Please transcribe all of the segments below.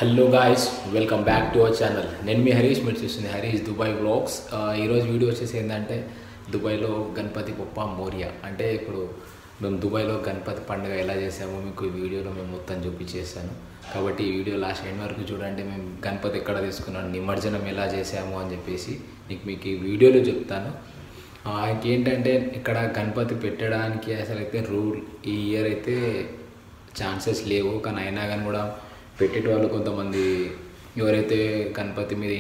Hello guys, welcome back to our channel. నేను మీ హరీష్, మీరు చూస్తుంది హరీష్ దుబాయ్ వ్లాగ్స్. ఈరోజు వీడియో వచ్చేసి ఏంటంటే దుబాయ్లో గణపతి బొప్ప మోరియా. అంటే ఇప్పుడు మేము దుబాయ్లో గణపతి పండుగ ఎలా చేసామో మీకు ఈ వీడియోలో మేము మొత్తం చూపించేసాను. కాబట్టి ఈ వీడియో లాస్ట్ ఎండ్ వరకు చూడండి. మేము గణపతి ఎక్కడ తీసుకున్నాం, నిమజ్జనం ఎలా చేసాము అని చెప్పేసి మీకు ఈ వీడియోలో చెప్తాను. ఇంకేంటంటే ఇక్కడ గణపతి పెట్టడానికి అసలైతే రూల్ ఈ ఇయర్ అయితే ఛాన్సెస్ లేవు, కానీ అయినా కానీ కూడా పెట్టేటవాళ్ళు కొంతమంది ఎవరైతే గణపతి మీద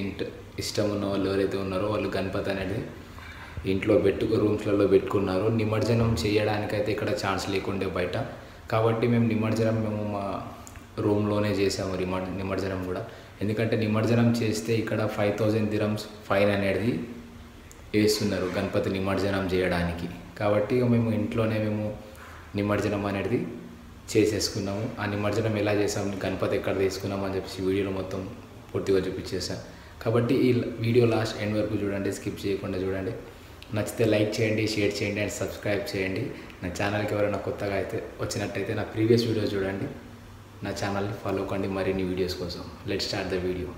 ఇష్టం ఉన్న వాళ్ళు ఎవరైతే ఉన్నారో వాళ్ళు గణపతి అనేది ఇంట్లో రూమ్స్లలో పెట్టుకున్నారు. నిమజ్జనం చేయడానికైతే ఇక్కడ ఛాన్స్ లేకుండే బయట. కాబట్టి మేము మా రూమ్లోనే చేసాము నిమజ్జనం కూడా. ఎందుకంటే నిమజ్జనం చేస్తే ఇక్కడ 5000 dirhams ఫైన్ అనేది వేస్తున్నారు గణపతి నిమజ్జనం చేయడానికి. కాబట్టి మేము ఇంట్లోనే నిమజ్జనం అనేది చేసేసుకున్నాము. ఆ నిమజ్జనం ఎలా చేసాము, గణపతి ఎక్కడ తీసుకున్నాము అని చెప్పేసి వీడియోలో మొత్తం పూర్తిగా చూపించేసాను. కాబట్టి ఈ వీడియో లాస్ట్ ఎండ్ వరకు చూడండి, స్కిప్ చేయకుండా చూడండి. నచ్చితే లైక్ చేయండి, షేర్ చేయండి అండ్ సబ్స్క్రైబ్ చేయండి. నా ఛానల్కి ఎవరైనా కొత్తగా అయితే వచ్చినట్టయితే నా ప్రీవియస్ వీడియో చూడండి, నా ఛానల్ని ఫాలో కండి మరిన్ని వీడియోస్ కోసం. Let's start the video.